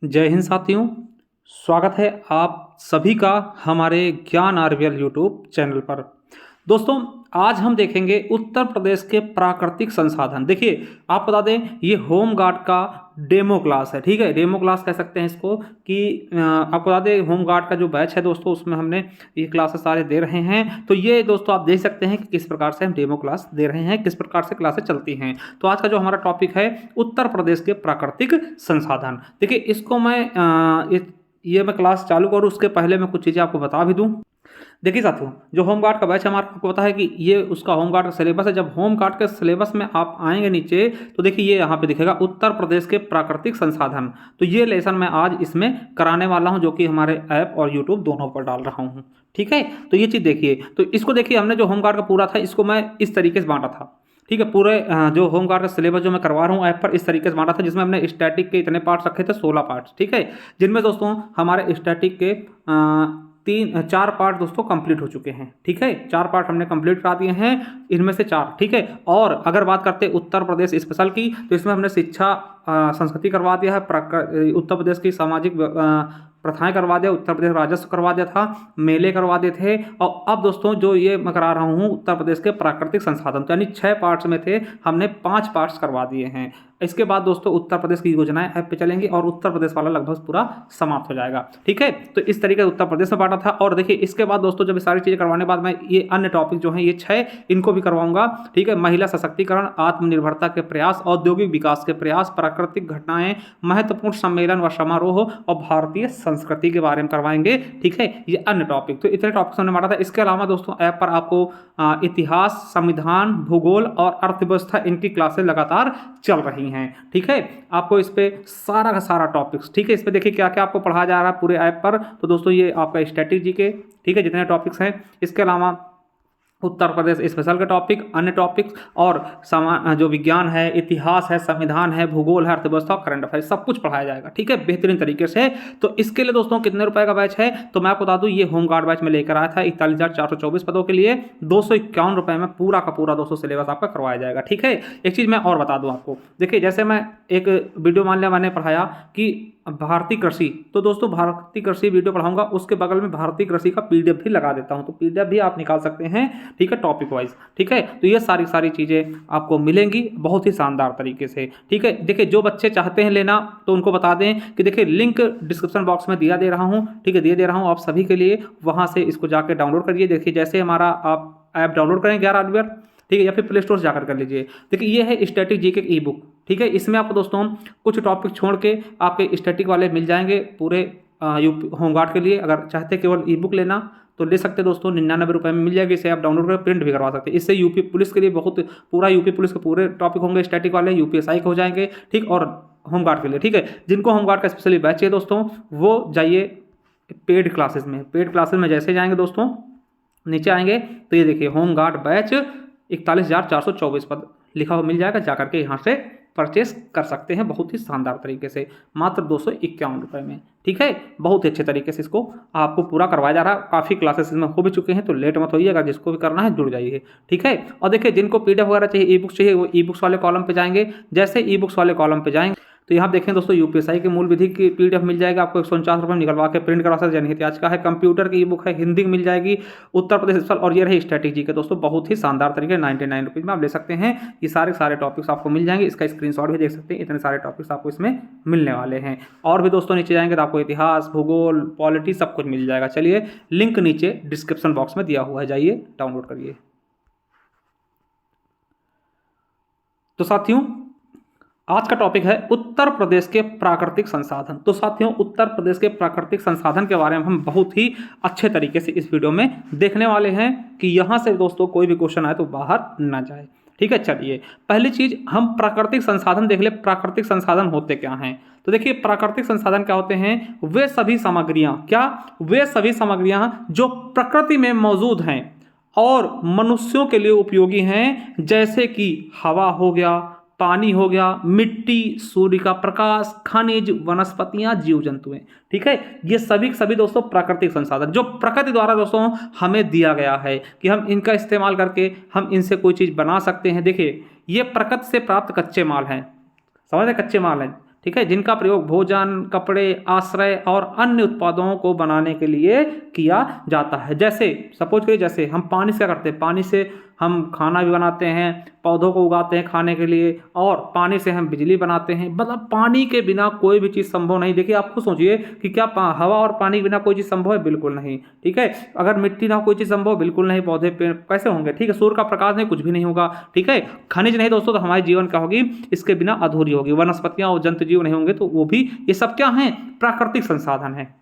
जय हिंद साथियों। स्वागत है आप सभी का हमारे ज्ञान आरवीएल यूट्यूब चैनल पर। दोस्तों, आज हम देखेंगे उत्तर प्रदेश के प्राकृतिक संसाधन। देखिए, आप बता दें, ये होम गार्ड का डेमो क्लास है। ठीक है, डेमो क्लास कह सकते हैं इसको कि आपको बता दें, होम गार्ड का जो बैच है दोस्तों, उसमें हमने ये क्लासेस सारे दे रहे हैं। तो ये दोस्तों आप देख सकते हैं कि किस प्रकार से हम डेमो क्लास दे रहे हैं, किस प्रकार से क्लासेस चलती हैं। तो आज का जो हमारा टॉपिक है, उत्तर प्रदेश के प्राकृतिक संसाधन। देखिए, इसको मैं ये मैं क्लास चालू करूँ उसके पहले मैं कुछ चीज़ें आपको बता भी दूँ। देखिए साथियों, जो होम गार्ड का बैच है हमारा, आपको पता है कि ये उसका होम गार्ड का सिलेबस है। जब होम गार्ड के सिलेबस में आप आएंगे नीचे, तो देखिए ये यहाँ पे दिखेगा उत्तर प्रदेश के प्राकृतिक संसाधन। तो ये लेसन मैं आज इसमें कराने वाला हूँ, जो कि हमारे ऐप और यूट्यूब दोनों पर डाल रहा हूँ। ठीक है, तो ये चीज़ देखिए। तो इसको देखिए, हमने जो होम गार्ड का पूरा था, इसको मैं इस तरीके से बांटा था। ठीक है, पूरे जो होम गार्ड का सिलेबस जो मैं करवा रहा हूँ ऐप पर, इस तरीके से बांटा था, जिसमें हमने स्टैटिक के इतने पार्ट्स रखे थे, 16 पार्ट्स। ठीक है, जिनमें दोस्तों हमारे स्टैटिक के 4 पार्ट दोस्तों कंप्लीट हो चुके हैं। ठीक है, 4 पार्ट हमने कंप्लीट करा दिए हैं, इनमें से 4। ठीक है, और अगर बात करते हैं उत्तर प्रदेश स्पेशल की, तो इसमें हमने शिक्षा संस्कृति करवा दिया है, उत्तर प्रदेश की सामाजिक प्रथाएं करवा दिया, उत्तर प्रदेश राजस्व करवा दिया था, मेले करवा दिए थे। और अब दोस्तों जो ये मैं करा रहा हूँ उत्तर प्रदेश के प्राकृतिक संसाधन, तो यानी 6 पार्ट्स में थे, हमने 5 पार्ट्स करवा दिए हैं। इसके बाद दोस्तों उत्तर प्रदेश की योजनाएं ऐप पे चलेंगी और उत्तर प्रदेश वाला लगभग पूरा समाप्त हो जाएगा। ठीक है, तो इस तरीके से उत्तर प्रदेश में बांटा था। और देखिए, इसके बाद दोस्तों जब ये सारी चीज़ें करवाने के बाद मैं ये अन्य टॉपिक जो हैं, ये 6 इनको भी करवाऊंगा। ठीक है, महिला सशक्तिकरण, आत्मनिर्भरता के प्रयास, औद्योगिक विकास के प्रयास, प्राकृतिक घटनाएं, महत्वपूर्ण सम्मेलन व समारोह और भारतीय संस्कृति के बारे में करवाएंगे। ठीक है, ये अन्य टॉपिक, तो इतने टॉपिक्स हमने बांटा था। इसके अलावा दोस्तों ऐप पर आपको इतिहास, संविधान, भूगोल और अर्थव्यवस्था, इनकी क्लासेस लगातार चल रही हैं। ठीक है, आपको इस पे सारा का सारा टॉपिक्स, ठीक है, इस पे देखिए क्या क्या आपको पढ़ाया जा रहा है पूरे ऐप पर। तो दोस्तों ये आपका स्ट्रेटेजी के, ठीक है, जितने टॉपिक्स हैं, इसके अलावा उत्तर प्रदेश स्पेशल के टॉपिक, अन्य टॉपिक्स और जो विज्ञान है, इतिहास है, संविधान है, भूगोल है, अर्थव्यवस्था और करंट अफेयर, सब कुछ पढ़ाया जाएगा। ठीक है, बेहतरीन तरीके से। तो इसके लिए दोस्तों कितने रुपए का बैच है, तो मैं आपको बता दूं, ये होम गार्ड बैच में लेकर आया था 41,424 पदों के लिए 251 रुपए में पूरा का पूरा दोस्तों सिलेबस आपका करवाया जाएगा। ठीक है, एक चीज़ मैं और बता दूं आपको, देखिए जैसे मैं एक वीडियो मान लिया मैंने पढ़ाया कि भारतीय कृषि, तो दोस्तों भारतीय कृषि वीडियो पढ़ाऊंगा, उसके बगल में भारतीय कृषि का पीडीएफ भी लगा देता हूं, तो पीडीएफ भी आप निकाल सकते हैं। ठीक है, टॉपिक वाइज। ठीक है, तो ये सारी चीज़ें आपको मिलेंगी बहुत ही शानदार तरीके से। ठीक है, देखिए जो बच्चे चाहते हैं लेना, तो उनको बता दें कि देखिए लिंक डिस्क्रिप्शन बॉक्स में दिया दे रहा हूँ। ठीक है, दिए दे रहा हूँ आप सभी के लिए, वहाँ से इसको जाके डाउनलोड करिए। देखिए जैसे हमारा आप ऐप डाउनलोड करेंगे ज्ञान आरवीएल, ठीक है, या फिर प्ले स्टोर से जाकर कर लीजिए। देखिए ये है स्टैटिक जीके ई बुक। ठीक है, इसमें आपको दोस्तों कुछ टॉपिक छोड़ के आपके स्टैटिक वाले मिल जाएंगे पूरे यूपी होमगार्ड के लिए। अगर चाहते केवल ई बुक लेना तो ले सकते दोस्तों, 99 रुपये में मिल जाएगी। इसे आप डाउनलोड कर प्रिंट भी करवा सकते हैं। इससे यूपी पुलिस के लिए बहुत, पूरा यूपी पुलिस के पूरे टॉपिक होंगे स्टैटिक वाले, यूपीएसआई के हो जाएंगे। ठीक, और होमगार्ड के लिए। ठीक है, जिनको होमगार्ड का स्पेशली बैच चाहिए दोस्तों, वो जाइए पेड क्लासेस में। पेड क्लासेस में जैसे जाएंगे दोस्तों, नीचे आएंगे तो ये देखिए होम गार्ड बैच 41,424 पद लिखा हुआ मिल जाएगा, जाकर के यहाँ से परचेस कर सकते हैं बहुत ही शानदार तरीके से, मात्र 251 रुपये में। ठीक है, बहुत ही अच्छे तरीके से इसको आपको पूरा करवाया जा रहा है। काफ़ी क्लासेस इसमें हो भी चुके हैं, तो लेट मत होइए, अगर जिसको भी करना है जुड़ जाइए। ठीक है, और देखिए जिनको पीडीएफ वगैरह चाहिए, ई बुक्स चाहिए, वो ई बुक्स वाले कॉलम पे जाएंगे। जैसे ई बुक्स वाले कॉलम पे जाएंगे तो यहाँ देखें दोस्तों, यूपीएसआई के मूल विधि की पीडीएफ मिल जाएगा आपको 149 रुपये में, निकलवा के प्रिंट करवा सकते हैं। जनहित याचिका है, कंप्यूटर की ई बुक है, हिंदी मिल जाएगी, उत्तर प्रदेश स्पेशल, और ये रही स्ट्रेटेजी के दोस्तों बहुत ही शानदार तरीके 99 रुपीज़ में आप ले सकते हैं। ये सारे टॉपिक्स आपको मिल जाएंगे, इसका स्क्रीनशॉट भी देख सकते हैं, इतने सारे टॉपिक्स आपको इसमें मिलने वाले हैं। और भी दोस्तों नीचे जाएंगे तो आपको इतिहास, भूगोल, पॉलिटी सब कुछ मिल जाएगा। चलिए, लिंक नीचे डिस्क्रिप्शन बॉक्स में दिया हुआ है, जाइए डाउनलोड करिए। तो साथियों, आज का टॉपिक है उत्तर प्रदेश के प्राकृतिक संसाधन। तो साथियों, उत्तर प्रदेश के प्राकृतिक संसाधन के बारे में हम बहुत ही अच्छे तरीके से इस वीडियो में देखने वाले हैं कि यहाँ से दोस्तों कोई भी क्वेश्चन आए तो बाहर ना जाए। ठीक है, चलिए पहली चीज हम प्राकृतिक संसाधन देख ले। प्राकृतिक संसाधन होते क्या हैं, तो देखिए प्राकृतिक संसाधन क्या होते हैं, वे सभी सामग्रियां, क्या, वे सभी सामग्रियां जो प्रकृति में मौजूद हैं और मनुष्यों के लिए उपयोगी हैं, जैसे कि हवा हो गया, पानी हो गया, मिट्टी, सूर्य का प्रकाश, खनिज, वनस्पतियां, जीव जंतु हैं। ठीक है, ये सभी दोस्तों प्राकृतिक संसाधन जो प्रकृति द्वारा दोस्तों हमें दिया गया है कि हम इनका इस्तेमाल करके हम इनसे कोई चीज़ बना सकते हैं। देखिए ये प्रकृति से प्राप्त कच्चे माल हैं, समझ रहे, कच्चे माल हैं। ठीक है, जिनका प्रयोग भोजन, कपड़े, आश्रय और अन्य उत्पादों को बनाने के लिए किया जाता है। जैसे सपोज करिए, जैसे हम पानी से क्या करते हैं, पानी से हम खाना भी बनाते हैं, पौधों को उगाते हैं खाने के लिए, और पानी से हम बिजली बनाते हैं। मतलब पानी के बिना कोई भी चीज़ संभव नहीं। देखिए आप खुद सोचिए कि क्या हवा और पानी के बिना कोई चीज़ संभव है? बिल्कुल नहीं। ठीक है, अगर मिट्टी ना हो कोई चीज़ संभव, बिल्कुल नहीं। पौधे पेड़ कैसे होंगे? ठीक है, सूर्य का प्रकाश नहीं, कुछ भी नहीं होगा। ठीक है, खनिज नहीं दोस्तों तो हमारे जीवन क्या होगी? इसके बिना अधूरी होगी। वनस्पतियाँ और जंतु जीव नहीं होंगे तो वो भी, ये सब क्या हैं? प्राकृतिक संसाधन है।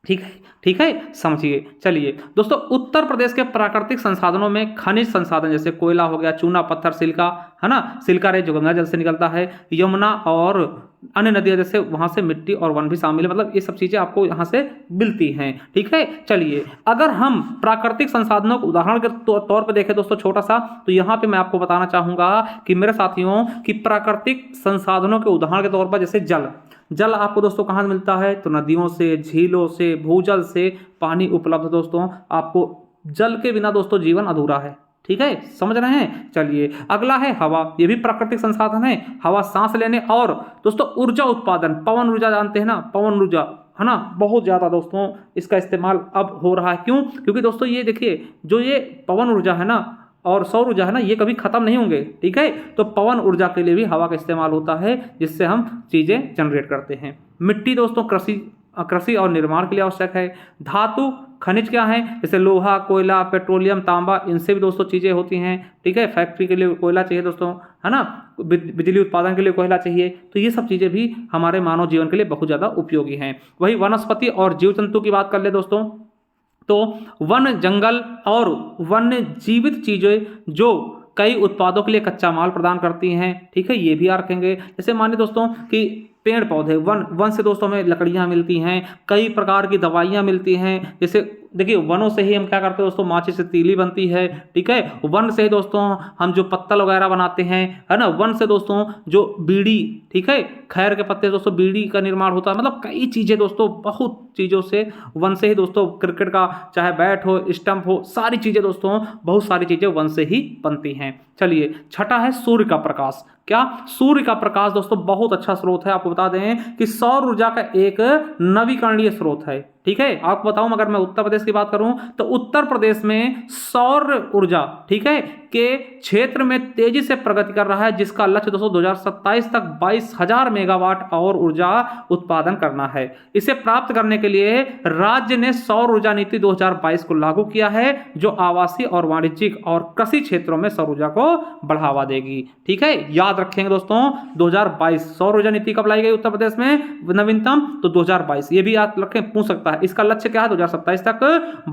ठीक है, ठीक है, समझिए। चलिए दोस्तों, उत्तर प्रदेश के प्राकृतिक संसाधनों में खनिज संसाधन जैसे कोयला हो गया, चूना पत्थर, सिल्का, है ना, सिल्का रेत जो गंगा जल से निकलता है, यमुना और अन्य नदियां जैसे, वहां से मिट्टी और वन भी शामिल है। मतलब ये सब चीजें आपको यहाँ से मिलती हैं। ठीक है, चलिए अगर हम प्राकृतिक संसाधनों को उदाहरण के तौर पर देखें दोस्तों छोटा सा, तो यहाँ पे मैं आपको बताना चाहूंगा कि मेरे साथियों कि प्राकृतिक संसाधनों के उदाहरण के तौर पर जैसे जल, जल आपको दोस्तों कहाँ मिलता है? तो नदियों से, झीलों से, भूजल से पानी उपलब्ध दोस्तों। आपको जल के बिना दोस्तों जीवन अधूरा है। ठीक है, समझ रहे हैं? चलिए अगला है हवा। ये भी प्राकृतिक संसाधन है। हवा सांस लेने और दोस्तों ऊर्जा उत्पादन, पवन ऊर्जा जानते हैं ना, पवन ऊर्जा, है ना, बहुत ज़्यादा दोस्तों इसका इस्तेमाल अब हो रहा है। क्यों? क्योंकि दोस्तों ये देखिए, जो ये पवन ऊर्जा है ना और सौर ऊर्जा है ना, ये कभी खत्म नहीं होंगे। ठीक है, तो पवन ऊर्जा के लिए भी हवा का इस्तेमाल होता है, जिससे हम चीज़ें जनरेट करते हैं। मिट्टी दोस्तों कृषि और निर्माण के लिए आवश्यक है। धातु खनिज क्या है? जैसे लोहा, कोयला, पेट्रोलियम, तांबा, इनसे भी दोस्तों चीज़ें होती हैं। ठीक है, फैक्ट्री के लिए कोयला चाहिए दोस्तों, है ना, बिजली उत्पादन के लिए कोयला चाहिए। तो ये सब चीज़ें भी हमारे मानव जीवन के लिए बहुत ज़्यादा उपयोगी हैं। वही वनस्पति और जीव जंतु की बात कर ले दोस्तों, तो वन, जंगल और वन्य जीवित चीजें जो कई उत्पादों के लिए कच्चा माल प्रदान करती हैं। ठीक है, ये भी आप रखेंगे। जैसे मानिए दोस्तों कि पेड़ पौधे, वन से दोस्तों हमें लकड़ियां मिलती हैं, कई प्रकार की दवाइयां मिलती हैं। जैसे देखिए वनों से ही हम क्या करते हैं दोस्तों, माचिस से तीली बनती है। ठीक है, वन से ही दोस्तों हम जो पत्तल वगैरह बनाते हैं, है ना, वन से दोस्तों जो बीड़ी, ठीक है, खैर के पत्ते दोस्तों बीड़ी का निर्माण होता है। मतलब कई चीज़ें दोस्तों, बहुत चीज़ों से वन से ही दोस्तों, क्रिकेट का चाहे बैट हो, स्टंप हो, सारी चीज़ें दोस्तों, बहुत सारी चीज़ें वन से ही बनती हैं। चलिए छठा है सूर्य का प्रकाश। क्या? सूर्य का प्रकाश दोस्तों बहुत अच्छा स्रोत है। आपको बता दें कि सौर ऊर्जा का एक नवीकरणीय स्रोत है। ठीक है, आपको बताऊं अगर मैं उत्तर प्रदेश की बात करूं तो उत्तर प्रदेश में सौर ऊर्जा, ठीक है, के क्षेत्र में तेजी से प्रगति कर रहा है, जिसका लक्ष्य दोस्तों 2027 तक 22,000 मेगावाट और ऊर्जा उत्पादन करना है। इसे प्राप्त करने के लिए राज्य ने सौर ऊर्जा नीति 2022 को लागू किया है, जो आवासीय और वाणिज्यिक और कृषि क्षेत्रों में सौर ऊर्जा को बढ़ावा देगी। ठीक है, याद रखेंगे दोस्तों 2022 सौर ऊर्जा नीति कब लाई गई उत्तर प्रदेश में नवीनतम? तो 2022। ये भी याद रखें, पूछ सकता है। इसका लक्ष्य क्या है? 2027 तक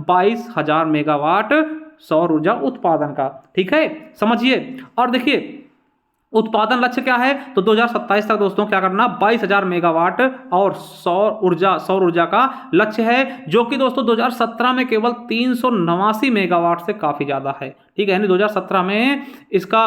22,000 मेगावाट सौर ऊर्जा उत्पादन का। ठीक है, समझिए। और देखिए उत्पादन लक्ष्य क्या है? तो 2027 तक दोस्तों क्या करना? 22,000 मेगावाट और सौर ऊर्जा का लक्ष्य है, जो कि दोस्तों 2017 में केवल 389 मेगावाट से काफी ज्यादा है। ठीक है, यानी 2017 में इसका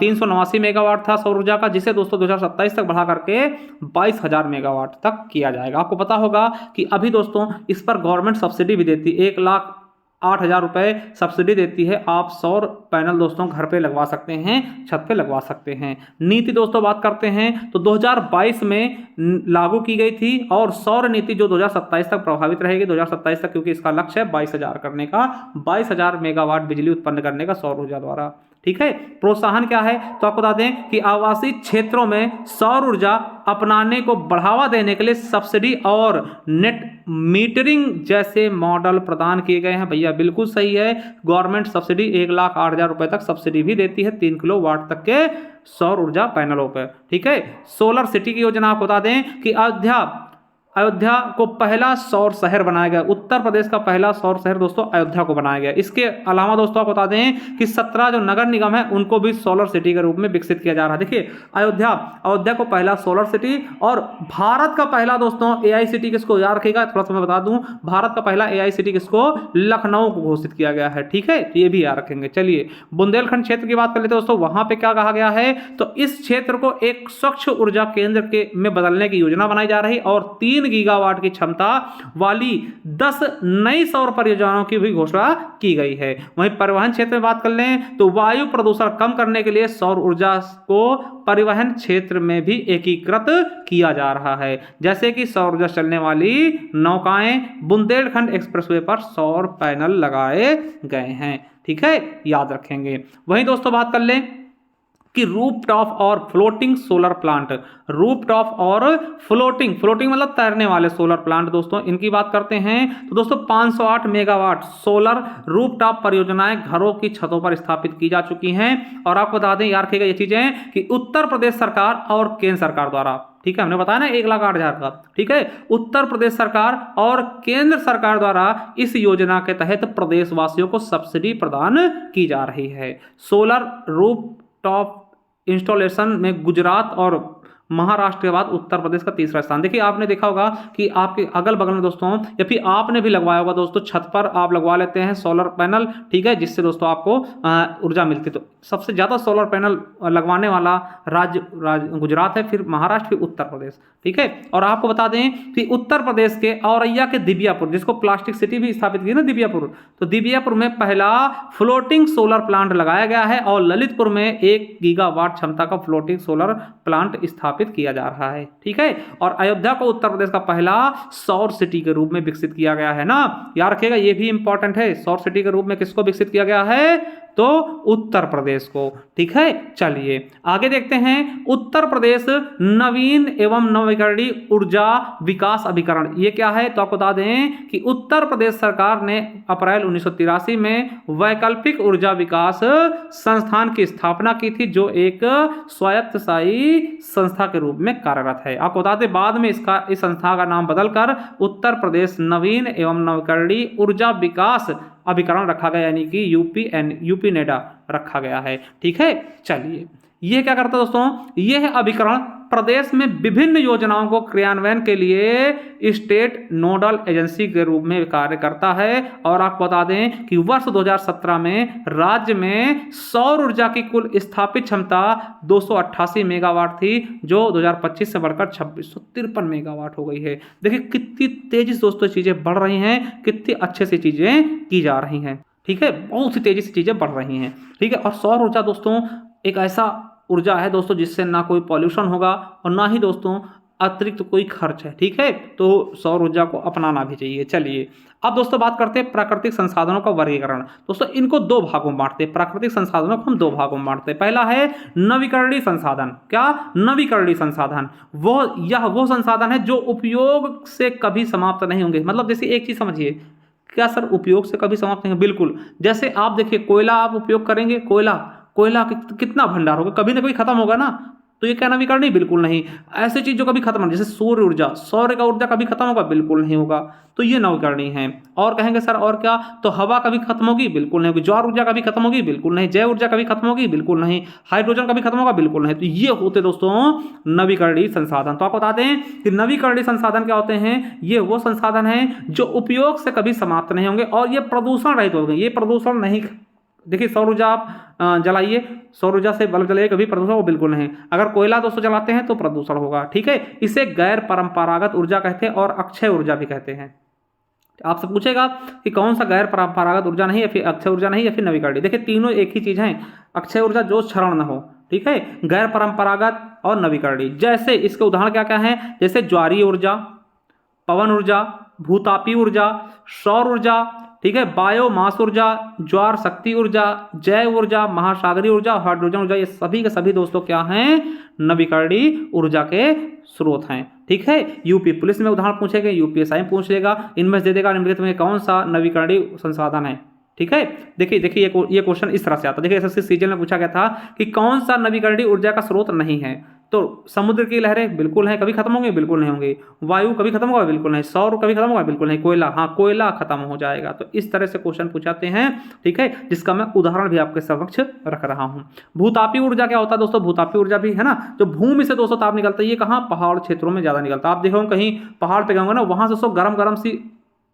389 मेगावाट था सौर ऊर्जा का, जिसे दोस्तों 2027 तक बढ़ा करके 22,000 मेगावाट तक किया जाएगा। आपको पता होगा कि अभी दोस्तों इस पर गवर्नमेंट सब्सिडी भी देती है, 1,08,000 रुपए सब्सिडी देती है। आप सौर पैनल दोस्तों घर पे लगवा सकते हैं, छत पे लगवा सकते हैं। नीति दोस्तों बात करते हैं तो 2022 में लागू की गई थी, और सौर नीति जो 2027 तक प्रभावित रहेगी, 2027 तक, क्योंकि इसका लक्ष्य है 22,000 करने का, 22,000 मेगावाट बिजली उत्पन्न करने का सौर ऊर्जा द्वारा। ठीक है, प्रोत्साहन क्या है? तो आपको बता दें कि आवासीय क्षेत्रों में सौर ऊर्जा अपनाने को बढ़ावा देने के लिए सब्सिडी और नेट मीटरिंग जैसे मॉडल प्रदान किए गए हैं। भैया बिल्कुल सही है, गवर्नमेंट सब्सिडी 1,08,000 रुपए तक सब्सिडी भी देती है 3 किलोवाट तक के सौर ऊर्जा पैनलों पर। ठीक है, सोलर सिटी की योजना आपको बता दें कि अयोध्या को पहला सौर शहर बनाया गया। उत्तर प्रदेश का पहला सौर शहर दोस्तों अयोध्या को बनाया गया। इसके अलावा दोस्तों आपको बता दें कि 17 जो नगर निगम है उनको भी सोलर सिटी के रूप में विकसित किया जा रहा है। देखिए अयोध्या को पहला सोलर सिटी, और भारत का पहला दोस्तों AI सिटी किसको याद रखेगा, थोड़ा सा मैं बता दूं, भारत का पहला AI सिटी किसको? लखनऊ को घोषित किया गया है। ठीक है, तो ये भी याद रखेंगे। चलिए बुंदेलखंड क्षेत्र की बात कर लेते हैं दोस्तों। वहां पे क्या कहा गया है? तो इस क्षेत्र को एक स्वच्छ ऊर्जा केंद्र में बदलने की योजना बनाई जा रही, और 3 3 गीगावाट की क्षमता वाली 10 नई सौर परियोजनाओं की भी घोषणा की गई है। वहीं परिवहन क्षेत्र में बात कर लें तो वायु प्रदूषण कम करने के लिए सौर ऊर्जा को परिवहन क्षेत्र में भी एकीकृत किया जा रहा है, जैसे कि सौर ऊर्जा चलने वाली नौकाएं, बुंदेलखंड एक्सप्रेसवे पर सौर पैनल लगाए गए हैं। ठीक है, याद रखेंगे। वहीं दोस्तों बात कर लें कि रूफटॉप और फ्लोटिंग सोलर प्लांट, रूफटॉप और फ्लोटिंग मतलब तैरने वाले सोलर प्लांट दोस्तों, इनकी बात करते हैं तो दोस्तों 508 मेगावाट सोलर रूफटॉप परियोजनाएं घरों की छतों पर स्थापित की जा चुकी हैं। और आपको बता दें यार रखिएगा ये चीजें कि उत्तर प्रदेश सरकार और केंद्र सरकार द्वारा, ठीक है, हमने बताया ना 1,08,000 का, ठीक है, उत्तर प्रदेश सरकार और केंद्र सरकार द्वारा इस योजना के तहत प्रदेशवासियों को सब्सिडी प्रदान की जा रही है। सोलर रूफ टॉप इंस्टॉलेशन में गुजरात और महाराष्ट्र के बाद उत्तर प्रदेश का तीसरा स्थान। देखिए आपने देखा होगा कि आपके अगल बगल में दोस्तों, या फिर आपने भी लगवाया होगा दोस्तों, छत पर आप लगवा लेते हैं सोलर पैनल, ठीक है, जिससे दोस्तों आपको ऊर्जा मिलती है। तो सबसे ज़्यादा सोलर पैनल लगवाने वाला राज्य गुजरात है, फिर महाराष्ट्र, फिर उत्तर प्रदेश, ठीक है। और आपको बता दें कि उत्तर प्रदेश के औरैया के दिबियापुर, जिसको प्लास्टिक सिटी भी स्थापित की ना दिबियापुर, तो दिबियापुर में पहला फ्लोटिंग सोलर प्लांट लगाया गया है और ललितपुर में 1 गीगावाट क्षमता का फ्लोटिंग सोलर प्लांट स्थापित किया जा रहा है, ठीक है। और अयोध्या को उत्तर प्रदेश का पहला सौर सिटी के रूप में विकसित किया गया है ना, याद रखिएगा ये भी इंपॉर्टेंट है। सौर सिटी के रूप में किसको विकसित किया गया है? तो उत्तर प्रदेश को, ठीक है। चलिए आगे देखते हैं, उत्तर प्रदेश नवीन एवं नवीकरणीय ऊर्जा विकास अभिकरण, ये क्या है? तो आपको बता दें कि उत्तर प्रदेश सरकार ने अप्रैल 1983 में वैकल्पिक ऊर्जा विकास संस्थान की स्थापना की थी, जो एक स्वायत्तशासी संस्था के रूप में कार्यरत है। आपको बता दें बाद में इस संस्था का नाम बदलकर उत्तर प्रदेश नवीन एवं नवीकरणीय ऊर्जा विकास अभिकरण रखा गया, यानी कि यूपी नेडा रखा गया है, ठीक है। चलिए ये क्या करता है दोस्तों? यह अभिकरण प्रदेश में विभिन्न योजनाओं को क्रियान्वयन के लिए स्टेट नोडल एजेंसी के रूप में कार्य करता है। और आपको बता दें कि वर्ष 2017 में राज्य में सौर ऊर्जा की कुल स्थापित क्षमता 288 मेगावाट थी, जो 2025 से बढ़कर 2653 मेगावाट हो गई है। देखिए कितनी तेजी से दोस्तों चीजें बढ़ रही हैं, कितनी अच्छे से चीजें की जा रही हैं, ठीक है, बहुत सी तेजी से चीजें बढ़ रही हैं, ठीक है। और सौर ऊर्जा दोस्तों एक ऐसा ऊर्जा है दोस्तों जिससे ना कोई पॉल्यूशन होगा और ना ही दोस्तों अतिरिक्त कोई खर्च है, ठीक है। तो सौर ऊर्जा को अपनाना भी चाहिए। चलिए अब दोस्तों बात करते हैं प्राकृतिक संसाधनों का वर्गीकरण। दोस्तों इनको 2 भागों में बांटते हैं, प्राकृतिक संसाधनों को हम 2 भागों में बांटते हैं। पहला है नवीकरणीय संसाधन। क्या? नवीकरणीय संसाधन वो संसाधन है जो उपयोग से कभी समाप्त नहीं होंगे। मतलब जैसे एक चीज समझिए, क्या सर उपयोग से कभी समाप्त नहीं होंगे? बिल्कुल। जैसे आप देखिए कोयला आप उपयोग करेंगे, कोयला कितना भंडार होगा, कभी ना कभी खत्म होगा ना, तो ये क्या नवीकरणीय? बिल्कुल नहीं। ऐसी चीज जो कभी खत्म नहीं, जैसे सौर ऊर्जा, सौर का ऊर्जा कभी खत्म होगा? बिल्कुल नहीं होगा, तो ये नवीकरणीय है। और कहेंगे सर और क्या? तो हवा कभी खत्म होगी? बिल्कुल नहीं होगी। ज्वार ऊर्जा कभी खत्म होगी? बिल्कुल नहीं। जैव ऊर्जा कभी खत्म होगी? बिल्कुल नहीं। हाइड्रोजन कभी खत्म होगा? बिल्कुल नहीं। तो ये होते दोस्तों नवीकरणीय संसाधन। तो आपको बता दें कि नवीकरणीय संसाधन क्या होते हैं? ये वो संसाधन है जो उपयोग से कभी समाप्त नहीं होंगे और ये प्रदूषण रहित होंगे। ये प्रदूषण नहीं, देखिए सौर ऊर्जा आप जलाइए, सौर ऊर्जा से बल्ब जलाइए, कभी प्रदूषण हो? बिल्कुल नहीं। अगर कोयला दोस्तों जलाते हैं तो प्रदूषण होगा, ठीक है। इसे गैर परंपरागत ऊर्जा कहते हैं और अक्षय ऊर्जा भी कहते हैं। आपसे पूछेगा कि कौन सा गैर परंपरागत ऊर्जा नहीं, या फिर अक्षय ऊर्जा नहीं, या फिर नवीकरणीय। देखिए तीनों एक ही चीज है। अक्षय ऊर्जा जो क्षरण न हो, ठीक है, गैर परंपरागत और नवीकरणीय। जैसे इसके उदाहरण क्या क्या है? जैसे ज्वारीय ऊर्जा, पवन ऊर्जा, भूतापी ऊर्जा, सौर ऊर्जा, ठीक है, बायोमास ऊर्जा, ज्वार शक्ति ऊर्जा, जैव ऊर्जा, महासागरीय ऊर्जा, हाइड्रोजन ऊर्जा, ये सभी के सभी दोस्तों क्या हैं? नवीकरणीय ऊर्जा के स्रोत हैं, ठीक है। यूपी पुलिस में उदाहरण पूछेगा, यूपीएसआई में पूछ लेगा, इनमें से दे देगा निम्नलिखित में कौन सा नवीकरणीय संसाधन है, ठीक है। देखिए ये क्वेश्चन इस तरह से आता है। देखिए एसएससी सीजन में पूछा गया था कि कौन सा नवीकरणीय ऊर्जा का स्रोत नहीं है? तो समुद्र की लहरें बिल्कुल है, कभी खत्म होंगे? बिल्कुल नहीं होंगे। वायु कभी खत्म होगा? बिल्कुल नहीं। सौर कभी खत्म होगा? बिल्कुल नहीं। कोयला, हाँ कोयला खत्म हो जाएगा। तो इस तरह से क्वेश्चन पूछाते हैं, ठीक है, जिसका मैं उदाहरण भी आपके समक्ष रख रहा हूँ। भूतापी ऊर्जा क्या होता है दोस्तों? भूतापी ऊर्जा भी है ना, जो भूमि से दोस्तों ताप निकलता है। ये कहाँ? पहाड़ क्षेत्रों में ज्यादा निकलता है। आप देखो कहीं पहाड़ पे गए ना, वहां से गर्म सी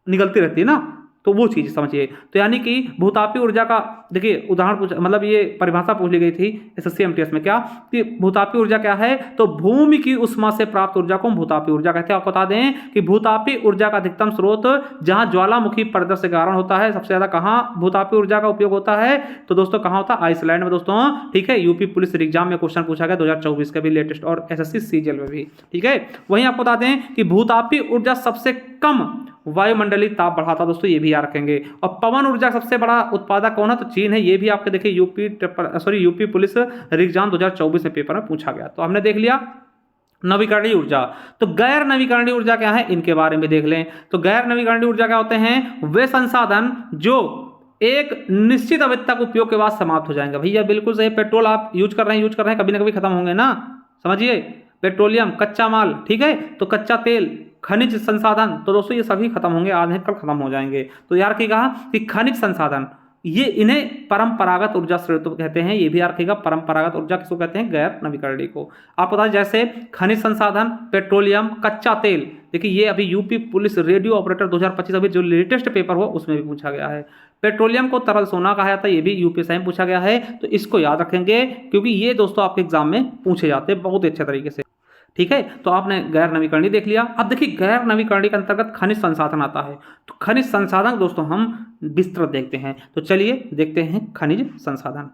निकलती रहती है ना, तो वो चीज़ समझिए। तो यानी कि भूतापीय ऊर्जा का देखिए उदाहरण पूछ, मतलब ये परिभाषा पूछ ली गई थी एसएससी एमटीएस में, क्या कि भूतापीय ऊर्जा क्या है, तो भूमि की उष्मा से प्राप्त ऊर्जा को हम भूतापीय ऊर्जा कहते हैं। आपको बता दें कि भूतापीय ऊर्जा का अधिकतम स्रोत जहां ज्वालामुखी परिदृश्य के कारण होता है, सबसे ज्यादा कहां भूतापीय ऊर्जा का उपयोग होता है, तो दोस्तों कहां होता है, आइसलैंड में दोस्तों। ठीक है, यूपी पुलिस एग्जाम में क्वेश्चन पूछा गया 2024 का भी लेटेस्ट, और एसएससी सीजीएल में भी। ठीक है, वहीं आपको बता दें कि भूतापीय ऊर्जा सबसे कम वायुमंडलीय ताप बढ़ाता, दोस्तों ये भी याद रखेंगे। और पवन ऊर्जा सबसे बड़ा उत्पादक कौन है, तो चीन है। ये भी आपके देखिए यूपी पुलिस एग्जाम 2024 में पेपर में पूछा गया। तो हमने देख लिया नवीकरणीय ऊर्जा। तो गैर नवीकरणीय ऊर्जा क्या है, इनके बारे में देख लें। तो गैर नवीकरणीय ऊर्जा क्या होते हैं, वे संसाधन जो एक निश्चित अवधि तक उपयोग के बाद समाप्त हो जाएंगे। भैया बिल्कुल सही, पेट्रोल आप यूज कर रहे हैं कभी ना कभी खत्म होंगे ना, समझिए, पेट्रोलियम कच्चा माल, ठीक है, तो कच्चा तेल, खनिज संसाधन, तो दोस्तों ये सभी खत्म होंगे, आज नहीं कल खत्म हो जाएंगे। तो यार की कहा कि खनिज संसाधन, ये इन्हें परंपरागत ऊर्जा स्रोत कहते हैं। ये भी याद रखिएगा, परंपरागत ऊर्जा किसको कहते हैं, गैर नवीकरणीय को। आप बताएं जैसे खनिज संसाधन, पेट्रोलियम, कच्चा तेल, देखिए ये अभी यूपी पुलिस रेडियो ऑपरेटर 2025 अभी जो लेटेस्ट पेपर हुआ उसमें भी पूछा गया है। पेट्रोलियम को तरल सोना कहा जाता है, ये भी यूपीएससी में पूछा गया है, तो इसको याद रखेंगे क्योंकि ये दोस्तों आपके एग्जाम में पूछे जाते हैं बहुत अच्छे तरीके से। ठीक है, तो आपने गैर नवीकरणीय देख लिया। अब देखिए गैर नवीकरणीय के अंतर्गत खनिज संसाधन आता है। तो खनिज संसाधन दोस्तों हम विस्तृत देखते हैं, तो चलिए देखते हैं खनिज संसाधन।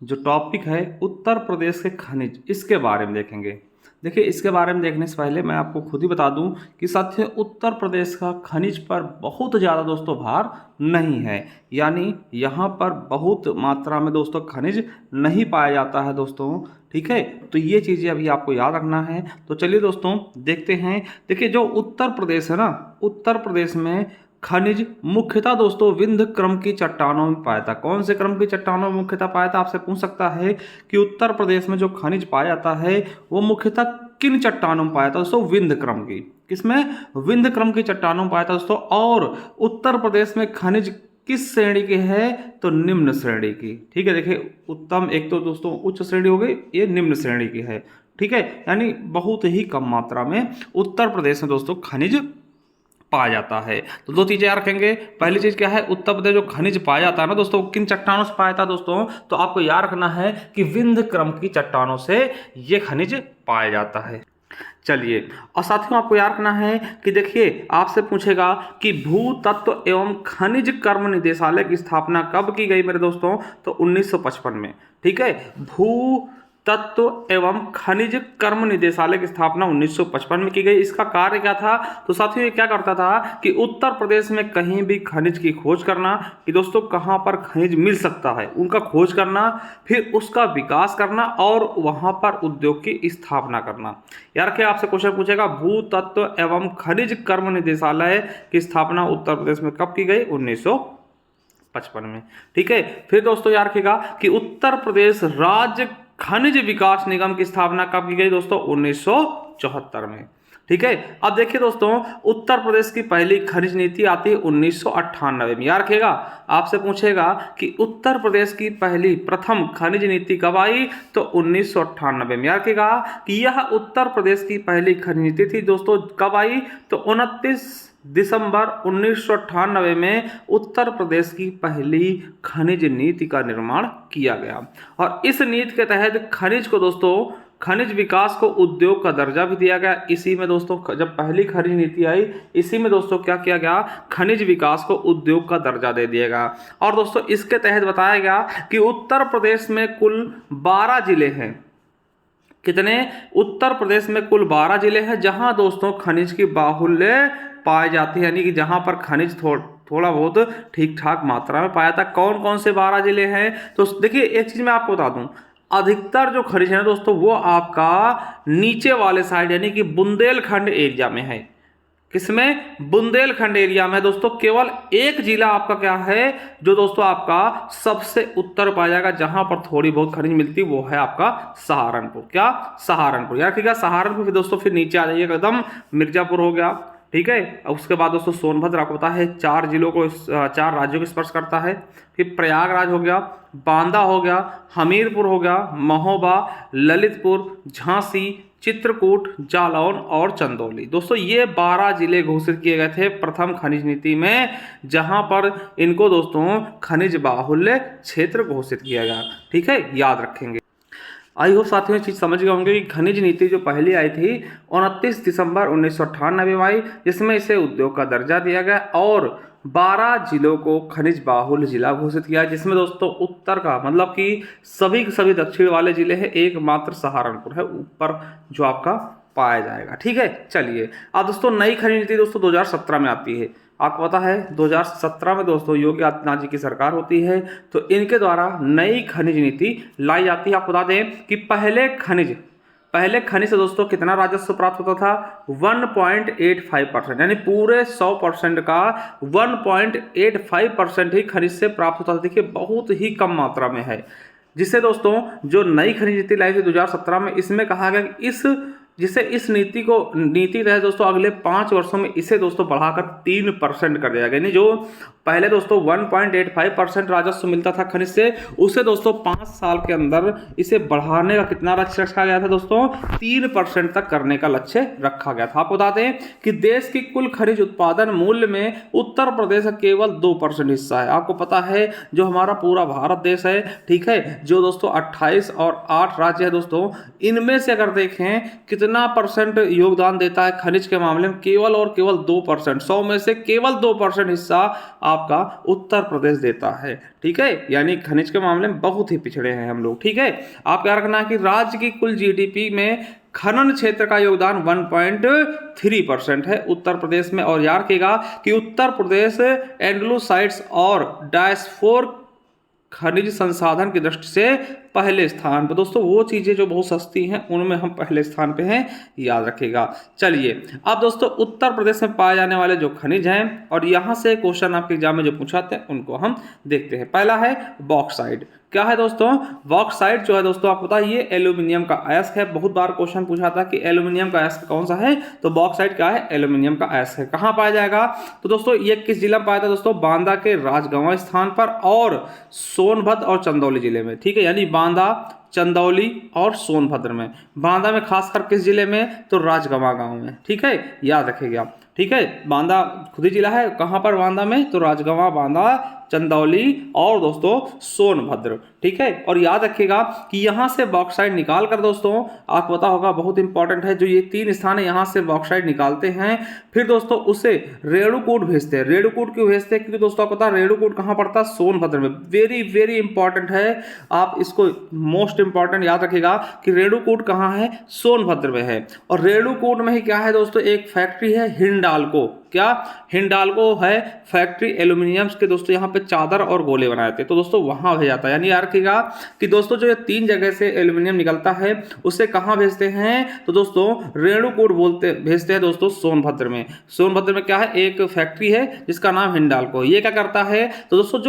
जो टॉपिक है उत्तर प्रदेश के खनिज, इसके बारे में देखेंगे। देखिए इसके बारे में देखने से पहले मैं आपको खुद ही बता दूं कि साथियों उत्तर प्रदेश का खनिज पर बहुत ज़्यादा दोस्तों भार नहीं है, यानी यहाँ पर बहुत मात्रा में दोस्तों खनिज नहीं पाया जाता है दोस्तों। ठीक है, तो ये चीज़ें अभी आपको याद रखना है। तो चलिए दोस्तों देखते हैं। देखिए जो उत्तर प्रदेश है ना, उत्तर प्रदेश में खनिज मुख्यतः दोस्तों विंध्य क्रम की चट्टानों में पाया था। कौन से क्रम की चट्टानों में मुख्यतः पाया था, आपसे पूछ सकता है कि उत्तर प्रदेश में जो खनिज पाया जाता है वो मुख्यतः किन चट्टानों में पाया था दोस्तों, विंध्य क्रम की। किसमें, विंध्य क्रम की चट्टानों में पाया था दोस्तों। और उत्तर प्रदेश में खनिज किस श्रेणी के है, तो निम्न श्रेणी की। ठीक है, देखिए उत्तम एक तो दोस्तों उच्च श्रेणी हो गई, ये निम्न श्रेणी की है। ठीक है, यानी बहुत ही कम मात्रा में उत्तर प्रदेश में दोस्तों खनिज पाया जाता है। तो दो चीजें याद रखेंगे। पहली चीज क्या है, उत्तर प्रदेश जो खनिज पाया जाता है ना दोस्तों, किन चट्टानों से पाया था दोस्तों, तो आपको याद रखना है कि विंध्य क्रम की चट्टानों से ये खनिज पाया जाता है। चलिए, और साथियों आपको याद रखना है कि देखिए आपसे पूछेगा कि भू तत्व एवं खनिज कर्म निदेशालय की स्थापना कब की गई मेरे दोस्तों, तो 1955 में। ठीक है, भू तत्व एवं खनिज कर्म निदेशालय की स्थापना 1955 में की गई। इसका कार्य क्या था, तो साथियों ये क्या करता था कि उत्तर प्रदेश में कहीं भी खनिज की खोज करना, कि दोस्तों कहाँ पर खनिज मिल सकता है उनका खोज करना, फिर उसका विकास करना और वहाँ पर उद्योग की स्थापना करना। यार क्या आपसे क्वेश्चन पूछेगा, भू तत्व एवं खनिज कर्म निदेशालय की स्थापना उत्तर प्रदेश में कब की गई, 1955 में। ठीक है, फिर दोस्तों याद रखिएगा कि उत्तर प्रदेश राज्य खनिज विकास निगम की स्थापना कब की गई दोस्तों, 1974 में। ठीक है, अब देखिए दोस्तों उत्तर प्रदेश की पहली खनिज नीति आती है 1998 में। याद रखिएगा, आपसे पूछेगा कि उत्तर प्रदेश की पहली प्रथम खनिज नीति कब आई, तो 1998 में। याद रखिएगा कि यह उत्तर प्रदेश की पहली खनिज नीति थी दोस्तों, कब आई, तो 29 दिसंबर 1998 में उत्तर प्रदेश की पहली खनिज नीति का निर्माण किया गया। और इस नीति के तहत खनिज को दोस्तों, खनिज विकास को उद्योग का दर्जा भी दिया गया। इसी में दोस्तों जब पहली खनिज नीति आई, इसी में दोस्तों क्या किया गया, खनिज विकास को उद्योग का दर्जा दे दिया गया। और दोस्तों इसके तहत बताया गया कि उत्तर प्रदेश में कुल 12 जिले हैं। कितने, उत्तर प्रदेश में कुल 12 जिले हैं जहां दोस्तों खनिज की बाहुल्य पाई जाती है, यानी कि जहां पर खनिज थोड़ा बहुत ठीक ठाक मात्रा में पाया था। कौन कौन से 12 जिले हैं, तो देखिए एक चीज मैं आपको बता दूं, अधिकतर जो खनिज है दोस्तों वो आपका नीचे वाले साइड यानी कि बुंदेलखंड एरिया में है। किसमें, बुंदेलखंड एरिया में दोस्तों। केवल एक जिला आपका क्या है जो दोस्तों आपका सबसे उत्तर पाया जाएगा जहां पर थोड़ी बहुत खनिज मिलती है, वो है आपका सहारनपुर। क्या, सहारनपुर। यार ठीक है, सहारनपुर फिर दोस्तों फिर नीचे आ जाइएगा एकदम, मिर्जापुर हो गया। ठीक है, उसके बाद दोस्तों सोनभद्र आपको पता है 4 जिलों को, 4 राज्यों को स्पर्श करता है। फिर प्रयागराज हो गया, बांदा हो गया, हमीरपुर हो गया, महोबा, ललितपुर, झांसी, चित्रकूट, जालौन और चंदौली। दोस्तों ये 12 जिले घोषित किए गए थे प्रथम खनिज नीति में, जहां पर इनको दोस्तों खनिज बाहुल्य क्षेत्र घोषित किया गया। ठीक है, याद रखेंगे। आई होप साथियों ये चीज़ समझ गए होंगे कि खनिज नीति जो पहली आई थी 29 दिसंबर 1998 में आई, जिसमें इसे उद्योग का दर्जा दिया गया और 12 जिलों को खनिज बाहुल्य जिला घोषित किया, जिसमें दोस्तों उत्तर का मतलब कि सभी के सभी दक्षिण वाले जिले हैं, एकमात्र सहारनपुर है ऊपर जो आपका पाया जाएगा। ठीक है, चलिए अब दोस्तों नई खनिज नीति दोस्तों 2017 में आती है। आपको पता है 2017 में दोस्तों योगी आदित्यनाथ जी की सरकार होती है, तो इनके द्वारा नई खनिज नीति लाई जाती है। आपको बता दें कि पहले खनिज से दोस्तों कितना राजस्व प्राप्त होता था, 1.85%, यानी पूरे 100% का 1.85% ही खनिज से प्राप्त होता था। देखिए बहुत ही कम मात्रा में है, जिससे दोस्तों जो नई खनिज नीति लाई थी 2017 में, इसमें कहा गया कि इस नीति तहत दोस्तों अगले 5 वर्षों में इसे दोस्तों बढ़ाकर 3% कर दिया गया। यानी जो पहले दोस्तों 1.85% राजस्व मिलता था खनिज से, उसे दोस्तों 5 साल के अंदर इसे बढ़ाने का कितना लक्ष्य रखा गया था दोस्तों, 3% तक करने का लक्ष्य रखा गया था। आपको बता दें कि देश की कुल खनिज उत्पादन मूल्य में उत्तर प्रदेश का केवल 2% हिस्सा है। आपको पता है जो हमारा पूरा भारत देश है, ठीक है, जो दोस्तों 28 और 8 राज्य है दोस्तों, इनमें से अगर देखें कितना परसेंट योगदान देता है खनिज के मामले में, केवल और केवल 2%। 100 में से केवल 2% हिस्सा आपका उत्तर प्रदेश देता है। ठीक है, यानी खनिज के मामले में बहुत ही पिछड़े हैं हम लोग। ठीक है, आप क्या रखना है कि राज्य की कुल जीडीपी में खनन क्षेत्र का योगदान 1.3% है उत्तर प्रदेश में। और याद रखिएगा कि उत्तर प्रदेश एंडलूसाइड्स और डायस्फोर खनिज संसाधन की दृष्टि से पहले स्थान पर। दोस्तों वो चीज़ें जो बहुत सस्ती हैं उनमें हम पहले स्थान पे हैं, याद रखिएगा। चलिए अब दोस्तों उत्तर प्रदेश में पाए जाने वाले जो खनिज हैं, और यहाँ से क्वेश्चन आपके एग्जाम में जो पूछाते हैं उनको हम देखते हैं। पहला है बॉक्साइट। क्या है दोस्तों, बॉक्साइट जो है दोस्तों आपको पता है ये एल्यूमिनियम का अयस्क है। बहुत बार क्वेश्चन पूछा था कि एल्यूमिनियम का अयस्क कौन सा है, तो बॉक्साइट क्या है, एल्यूमिनियम का अयस्क है। कहाँ पाया जाएगा, तो दोस्तों ये किस जिला में पाया था दोस्तों, बांदा के राजगंवा स्थान पर और सोनभद्र और चंदौली जिले में। ठीक है, यानी बांदा, चंदौली और सोनभद्र में। बांदा में खासकर किस जिले में, तो राजगंवा गांव में। ठीक है, याद रखिएगा। ठीक है, बांदा खुद ही जिला है, कहाँ पर बांदा में, तो राजगंवा, बांदा, चंदौली और दोस्तों सोनभद्र। ठीक है, और याद रखिएगा कि यहाँ से बॉक्साइट निकाल कर दोस्तों आपको पता होगा बहुत इंपॉर्टेंट है, जो ये 3 स्थान है यहाँ से बॉक्साइट निकालते हैं, फिर दोस्तों उसे रेणुकूट भेजते हैं। रेणुकूट क्यों भेजते हैं, क्योंकि दोस्तों आपको पता है रेणुकूट कहाँ पड़ता है, सोनभद्र में। वेरी वेरी इंपॉर्टेंट है, आप इसको मोस्ट इंपॉर्टेंट याद रखिएगा कि रेणुकूट कहाँ है, सोनभद्र में है। और रेणुकूट में ही क्या है दोस्तों, एक फैक्ट्री है हिंडाल्को। क्या, हिंडाल्को है फैक्ट्री एल्यूमिनियम के दोस्तों, यहाँ पे चादर और गोले बनाए थे, तो दोस्तों वहां भेजा जाता है। यानी याद रखिएगा कि दोस्तों जो ये 3 जगह से एल्यूमिनियम निकलता है उसे कहाँ भेजते हैं, तो दोस्तों रेणुकूट भेजते हैं दोस्तों सोनभद्र में। सोनभद्र में क्या है, एक फैक्ट्री है जिसका नाम हिंडाल्को। ये क्या करता है, तो दोस्तों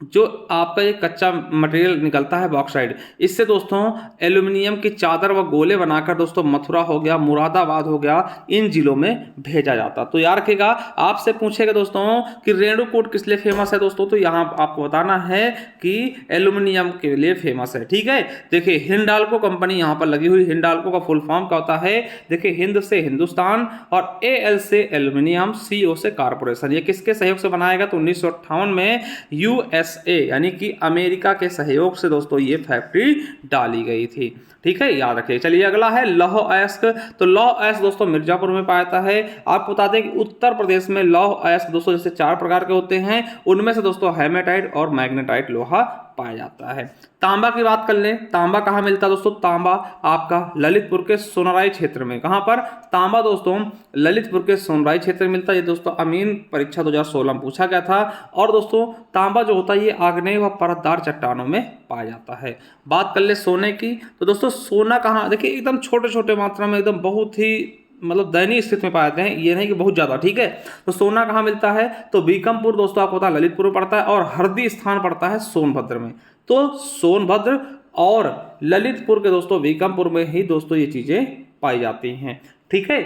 जो आपका ये कच्चा मटेरियल निकलता है बॉक्साइट, इससे दोस्तों एल्यूमिनियम की चादर व गोले बनाकर दोस्तों मथुरा हो गया, मुरादाबाद हो गया, इन जिलों में भेजा जाता। तो याद रखिएगा, आपसे पूछेगा दोस्तों कि रेणुकूट किस लिए फेमस है दोस्तों, तो यहाँ आपको बताना है कि एल्यूमिनियम के लिए फेमस है। ठीक है, देखिए हिंडाल्को कंपनी यहाँ पर लगी हुई। हिंडाल्को का फुल फॉर्म क्या होता है, देखिए हिंद से हिंदुस्तान और AL से एल्यूमिनियम, CO से कारपोरेशन। ये किसके सहयोग से बनाएगा, तो 1958 में USA यानी कि अमेरिका के सहयोग से दोस्तों ये फैक्ट्री डाली गई थी। ठीक है, याद रखिए। चलिए अगला है लौह अयस्क। तो लौह अयस्क दोस्तों मिर्जापुर में पाया जाता है। आपको बता दें कि उत्तर प्रदेश में लौह अयस्क दोस्तों जैसे 4 प्रकार के होते हैं, उनमें से दोस्तों हेमेटाइट और मैग्नेटाइट लोहा पाया जाता है। तांबा की बात कर लें, तांबा कहाँ मिलता है दोस्तों, तांबा आपका ललितपुर के सोनराई क्षेत्र में। कहाँ पर, तांबा दोस्तों ललितपुर के सोनराई क्षेत्र में मिलता है। ये दोस्तों अमीन परीक्षा 2016 में पूछा गया था। और दोस्तों तांबा जो होता है ये आग्नेय व परतदार चट्टानों में पाया जाता है। बात कर ले सोने की, तो दोस्तों सोना कहाँ, देखिए एकदम छोटे छोटे मात्रा में, एकदम बहुत ही मतलब दयनीय स्थिति में पाए जाते हैं, ये नहीं कि बहुत ज़्यादा। ठीक है, तो सोना कहाँ मिलता है, तो बीकमपुर दोस्तों आपको पता है ललितपुर में पड़ता है, और हरदी स्थान पड़ता है सोनभद्र में। तो सोनभद्र और ललितपुर के दोस्तों बीकमपुर में ही दोस्तों ये चीज़ें पाई जाती हैं। ठीक है,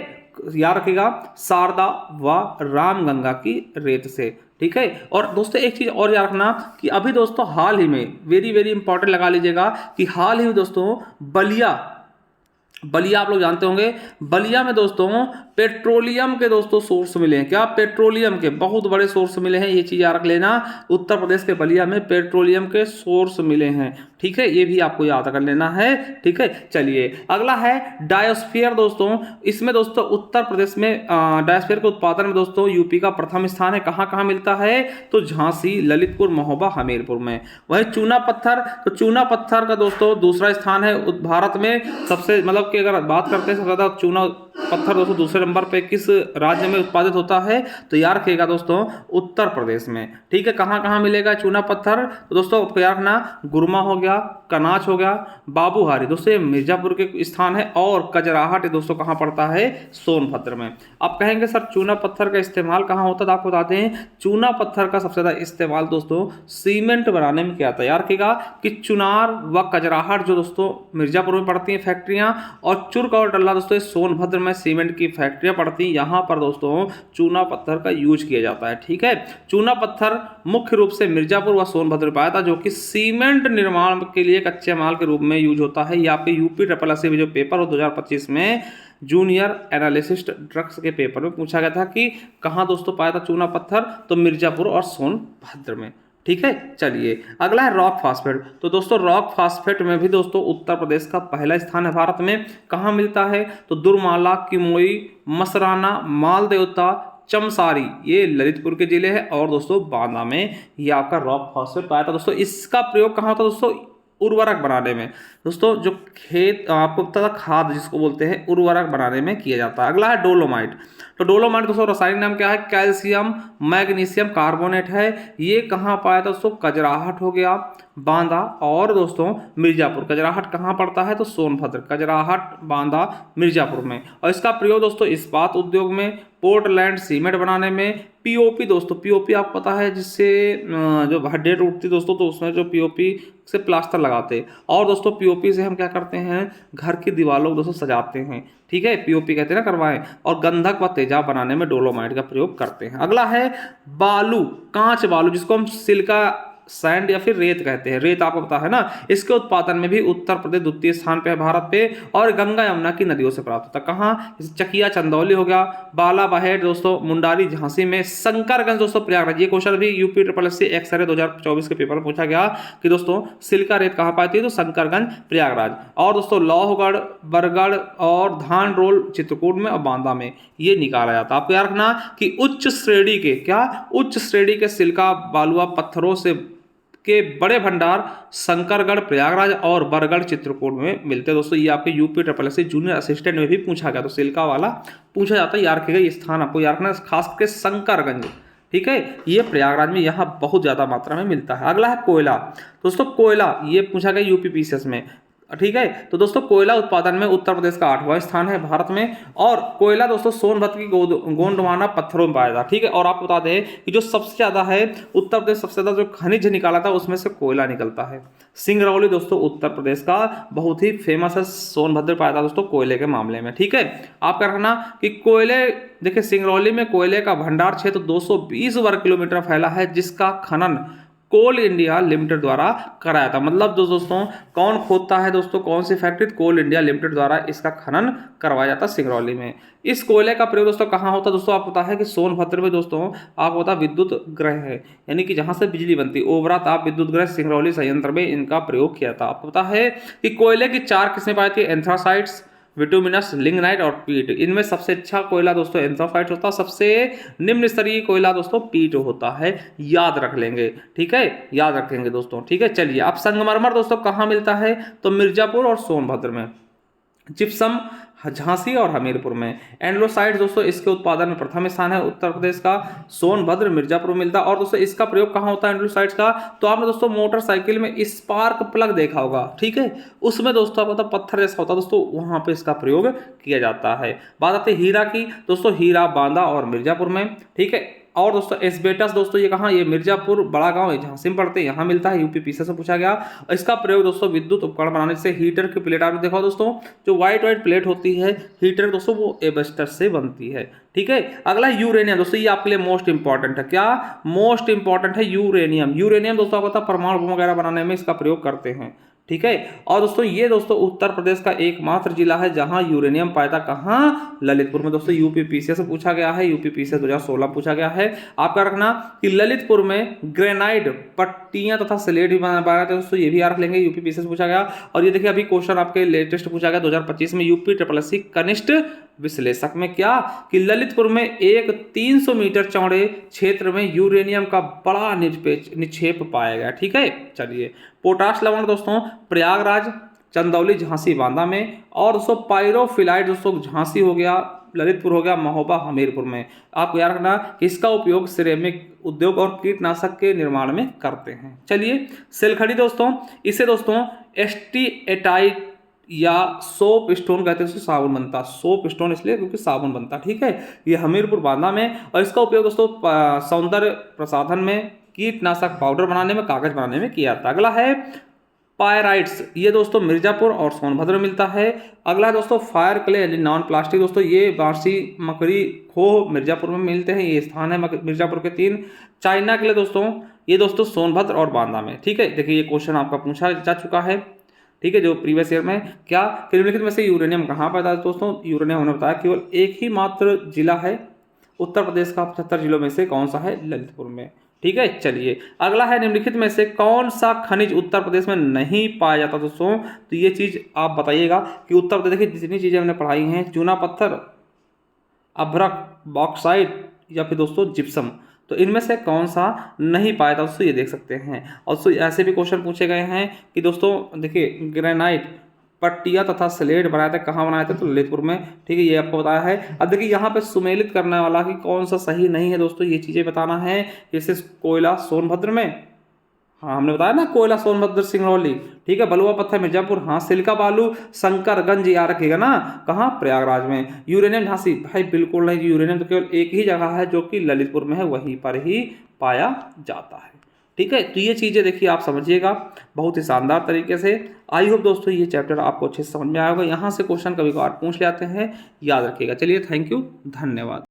याद रखिएगा शारदा व रामगंगा की रेत से। ठीक है, और दोस्तों एक चीज़ और याद रखना कि अभी दोस्तों हाल ही में वेरी वेरी इंपॉर्टेंट लगा लीजिएगा कि हाल ही में दोस्तों बलिया बलिया आप लोग जानते होंगे, बलिया में दोस्तों पेट्रोलियम के दोस्तों सोर्स मिले हैं। क्या? पेट्रोलियम के बहुत बड़े सोर्स मिले हैं, ये चीज याद रख लेना। उत्तर प्रदेश के बलिया में पेट्रोलियम के सोर्स मिले हैं, ठीक है, ये भी आपको याद कर लेना है, ठीक है। चलिए अगला है डायोस्फीयर दोस्तों। इसमें दोस्तों उत्तर प्रदेश में डायोस्फीयर के उत्पादन में दोस्तों यूपी का प्रथम स्थान है। कहाँ कहाँ मिलता है? तो झांसी, ललितपुर, महोबा, हमीरपुर में। वही चूना पत्थर, तो चूना पत्थर का दोस्तों दूसरा स्थान है भारत में सबसे, मतलब कि अगर बात करते हैं सबसे ज्यादा चूना पत्थर दोस्तों दूसरे नंबर पे किस राज्य में उत्पादित होता है? तो याद रखिएगा दोस्तों उत्तर प्रदेश में, ठीक है। कहाँ कहाँ मिलेगा चूना पत्थर? तो दोस्तों आपको याद रखना, गुरमा हो गया, कनाच हो गया, बाबूहारी दोस्तों ये मिर्जापुर के स्थान है, और कजराहट दोस्तों कहाँ पड़ता है? सोनभद्र में। आप कहेंगे सर चूना पत्थर का इस्तेमाल कहाँ होता है? तो आपको बताते हैं चूना पत्थर का सबसे ज्यादा इस्तेमाल दोस्तों सीमेंट बनाने में किया था। याद रखिएगा कि चुनार व कजराहट जो दोस्तों मिर्जापुर में पड़ती हैं फैक्ट्रियां, और चुर्क और डल्ला दोस्तों सोनभद्र में सीमेंट की फैक्ट्रियां पड़ती हैं। यहाँ पर दोस्तों चूना पत्थर का यूज किया जाता है, ठीक है। चूना पत्थर मुख्य रूप से मिर्जापुर व सोनभद्र में पाया था, जो कि सीमेंट निर्माण के लिए कच्चे माल के रूप में यूज होता है। ये आपके यूपी SSSC में जो पेपर हो 2025 में जूनियर एनालिसिस्ट ड्रग्स के पेपर में पूछा गया था कि कहाँ दोस्तों पाया था चूना पत्थर? तो मिर्जापुर और सोनभद्र में, ठीक है। चलिए अगला है रॉक फास्फेट। तो दोस्तों रॉक फास्फेट में भी दोस्तों उत्तर प्रदेश का पहला स्थान है भारत में। कहाँ मिलता है? तो दुर्माला, किमोई, मसराना, मालदेवता, चमसारी ये ललितपुर के जिले हैं, और दोस्तों बांदा में ये आपका रॉक फास्फेट पाया था। दोस्तों इसका प्रयोग कहाँ होता है? दोस्तों उर्वरक बनाने में, दोस्तों जो खेत आपको पता था खाद जिसको बोलते हैं, उर्वरक बनाने में किया जाता है। अगला है डोलोमाइट। तो डोलोमाइट दोस्तों रासायनिक नाम क्या है? कैल्शियम मैग्नीशियम कार्बोनेट है। ये कहाँ पाया था दोस्तों? कजराहट हो गया, बांदा, और दोस्तों मिर्जापुर। कजराहट कहाँ पड़ता है? तो सोनभद्र, कजराहट, बांदा, मिर्जापुर में। और इसका प्रयोग दोस्तों इस्पात उद्योग में, पोर्टलैंड सीमेंट बनाने में, पीओपी दोस्तों, पीओपी आपको पता है जिससे जो हड्डी टूटती दोस्तों, तो उसमें जो पीओपी से प्लास्टर लगाते, और दोस्तों पीओपी से हम क्या करते हैं? घर की दीवारों को दोस्तों सजाते हैं, ठीक है, पीओपी कहते हैं ना, करवाएं। और गंधक व तेजाब बनाने में डोलोमाइट का प्रयोग करते हैं। अगला है बालू, कांच बालू, जिसको हम सिलिका सैंड या फिर रेत कहते हैं। रेत आपको पता है ना, इसके उत्पादन में भी उत्तर प्रदेश द्वितीय स्थान पे है भारत पे, और गंगा यमुना की नदियों से प्राप्त होता है। कहाँ? चकिया चंदौली हो गया, बाला बहेड़ दोस्तों मुंडारी झांसी में, शंकरगंज दोस्तों प्रयागराज। ये क्वेश्चन भी यूपी SSSC एक्सरे 2024 के पेपर में पूछा गया कि दोस्तों सिलिका रेत कहाँ पाती है? तो शंकरगंज प्रयागराज। और दोस्तों लौहगढ़, बरगढ़ और धान रोल चित्रकूट में और बांदा में ये निकाला जाता है। आपको याद रखना कि उच्च श्रेणी के, क्या उच्च श्रेणी के सिलिका बालुआ पत्थरों से के बड़े भंडार शंकरगढ़ प्रयागराज और बरगढ़ चित्रकूट में मिलते हैं। दोस्तों ये आपके यूपी SSSC जूनियर असिस्टेंट में भी पूछा गया, तो सिल्का वाला पूछा जाता है। याद रखिएगा ये स्थान आपको याद रखना, खास करके शंकरगंज, ठीक है, ये प्रयागराज में यहाँ बहुत ज्यादा मात्रा में मिलता है। अगला है कोयला। दोस्तों कोयला ये पूछा गया यूपी PCS में, ठीक है। तो दोस्तों कोयला उत्पादन में उत्तर प्रदेश का 8वां स्थान है भारत में, और कोयला दोस्तों सोनभद्र की गोंडवाना पत्थरों में पाया था, ठीक है। और आपको बता दें कि जो सबसे ज्यादा है उत्तर प्रदेश, सबसे ज्यादा जो खनिज निकाला था उसमें से कोयला निकलता है। सिंगरौली दोस्तों उत्तर प्रदेश का बहुत ही फेमस है, सोनभद्र पाया था दोस्तों कोयले के मामले में, ठीक है। आप क्या रखना कि कोयले, देखिए सिंगरौली में कोयले का भंडार क्षेत्र 220 वर्ग किलोमीटर फैला है, जिसका खनन कोल इंडिया लिमिटेड द्वारा कराया था। मतलब दोस्तों कौन खोदता है दोस्तों, कौन सी फैक्ट्री? कोल इंडिया लिमिटेड द्वारा इसका खनन करवाया जाता सिंगरौली में। इस कोयले का प्रयोग दोस्तों कहाँ होता है? दोस्तों आपको पता है कि सोनभद्र में दोस्तों आपको पता विद्युत ग्रह है, यानी कि जहां से बिजली बनती, ओबरा ताप विद्युत ग्रह सिंगरौली संयंत्र में इनका प्रयोग किया था। आपको पता है कि कोयले की 4 किस्में पाई थी, एंथ्रासाइट्स, विटुमिनस, लिग्नाइट और पीट। इनमें सबसे अच्छा कोयला दोस्तों एंथ्रासाइट होता है, सबसे निम्न स्तरीय कोयला दोस्तों पीट होता है। याद रख लेंगे, ठीक है, याद रखेंगे दोस्तों, ठीक है। चलिए अब संगमरमर दोस्तों कहाँ मिलता है? तो मिर्जापुर और सोनभद्र में। जिप्सम झांसी और हमीरपुर में। एंडलोसाइड दोस्तों इसके उत्पादन में प्रथम स्थान है उत्तर प्रदेश का, सोनभद्र मिर्जापुर में मिलता है। और दोस्तों इसका प्रयोग कहाँ होता है एंडलोसाइड्स का? तो आपने दोस्तों मोटरसाइकिल में स्पार्क प्लग देखा होगा, ठीक है, उसमें दोस्तों आपको पता पत्थर जैसा होता है दोस्तों, वहां पे इसका प्रयोग किया जाता है। बात आती है हीरा की, दोस्तों हीरा बांदा और मिर्जापुर में, ठीक है। और दोस्तों एस्बेस्टस दोस्तों ये कहाँ? ये मिर्जापुर बड़ा गांव झांसी में पड़ते हैं, यहाँ मिलता है, यूपी PCS से पूछा गया। इसका प्रयोग दोस्तों विद्युत उपकरण बनाने से, हीटर की प्लेट आपने देखा दोस्तों, जो व्हाइट प्लेट होती है हीटर दोस्तों, वो एस्बेस्टस से बनती है, ठीक है। अगला यूरेनियम दोस्तों, ये आपके लिए मोस्ट इंपॉर्टेंट है। क्या मोस्ट इंपॉर्टेंट है? यूरेनियम। यूरेनियम दोस्तों आपको पता परमाणु बम वगैरह बनाने में इसका प्रयोग करते हैं, ठीक है। और दोस्तों ये दोस्तों उत्तर प्रदेश का एकमात्र जिला है जहां यूरेनियम पाया था, कहां? ललितपुर में। दोस्तों यूपीपीसीएस से पूछा गया है, यूपीपीसीएस 2016 पूछा गया है। आपका रखना कि ललितपुर में ग्रेनाइट पट्टियां तथा स्लेट भी बनाया था दोस्तों, ये भी याद रख लेंगे, यूपीपीसीएस पूछा गया। और ये देखिए अभी क्वेश्चन आपके लेटेस्ट पूछा गया 2025 में यूपी SSC कनिष्ठ विश्लेषक में, क्या कि ललितपुर में एक 300 मीटर चौड़े क्षेत्र में यूरेनियम का बड़ा निक्षेप पाया गया। ठीक है, चलिए। पोटाश लवण दोस्तों प्रयागराज, चंदौली, झांसी, बांदा में। और दोस्तों पायरोफिलाइट दोस्तों झांसी हो गया, ललितपुर हो गया, महोबा, हमीरपुर में। आपको याद रखना कि इसका उपयोग सिरेमिक उद्योग और कीटनाशक के निर्माण में करते हैं। चलिए, सिलखड़ी दोस्तों, इसे दोस्तों एस्टीएटाइट या सोप स्टोन कहते हैं, साबुन बनता, सोप स्टोन इसलिए क्योंकि साबुन बनता। ठीक है, ये हमीरपुर, बांदा में। और इसका उपयोग दोस्तों सौंदर्य प्रसाधन में, कीटनाशक पाउडर बनाने में, कागज बनाने में किया जाता है। अगला है पायराइट्स, ये दोस्तों मिर्जापुर और सोनभद्र में मिलता है। अगला है दोस्तों फायर क्ले यानी नॉन प्लास्टिक दोस्तों, ये बांसी, मकड़ी, खोह मिर्जापुर में मिलते हैं, ये स्थान है मिर्जापुर के 3। चाइना के लिए दोस्तों ये दोस्तों सोनभद्र और बांदा में। ठीक है, देखिए ये क्वेश्चन आपका पूछा जा चुका है, ठीक है, जो प्रीवियस ईयर में। क्या निम्नलिखित में से यूरेनियम कहाँ पैदा है दोस्तों? यूरेनियम हमने बताया केवल एक ही मात्र जिला है उत्तर प्रदेश का 75 जिलों में से, कौन सा है? ललितपुर में। ठीक है, चलिए। अगला है निम्नलिखित में से कौन सा खनिज उत्तर प्रदेश में नहीं पाया जाता दोस्तों? तो ये चीज आप बताइएगा कि उत्तर प्रदेश की जितनी चीजें हमने पढ़ाई हैं, चूना पत्थर, अभ्रक, बॉक्साइट या फिर दोस्तों जिप्सम, तो इनमें से कौन सा नहीं पाया था दोस्तों? ये देख सकते हैं। और ऐसे भी क्वेश्चन पूछे गए हैं कि दोस्तों देखिए ग्रेनाइट पट्टियां तथा स्लेट बनाए थे, कहाँ बनाए थे? तो ललितपुर में। ठीक है, ये आपको बताया है। अब देखिए यहाँ पे सुमेलित करने वाला कि कौन सा सही नहीं है दोस्तों, ये चीजें बताना है। जैसे कोयला सोनभद्र में, हाँ हमने बताया ना, कोयला सोनभद्र सिंगरौली। ठीक है, बलुआ पत्थर मिर्जापुर, हाँ। सिलिका बालू शंकरगंज याद रखिएगा ना, कहाँ? प्रयागराज में। यूरेनियम झांसी, भाई बिल्कुल नहीं, यूरेनियम तो केवल एक ही जगह है जो कि ललितपुर में है, वहीं पर ही पाया जाता है। ठीक है, तो ये चीज़ें देखिए आप समझिएगा बहुत ही शानदार तरीके से। आई होप दोस्तों ये चैप्टर आपको अच्छे से समझ में आया होगा। यहाँ से क्वेश्चन कभी कभार पूछ ले आते हैं, याद रखिएगा। चलिए, थैंक यू, धन्यवाद।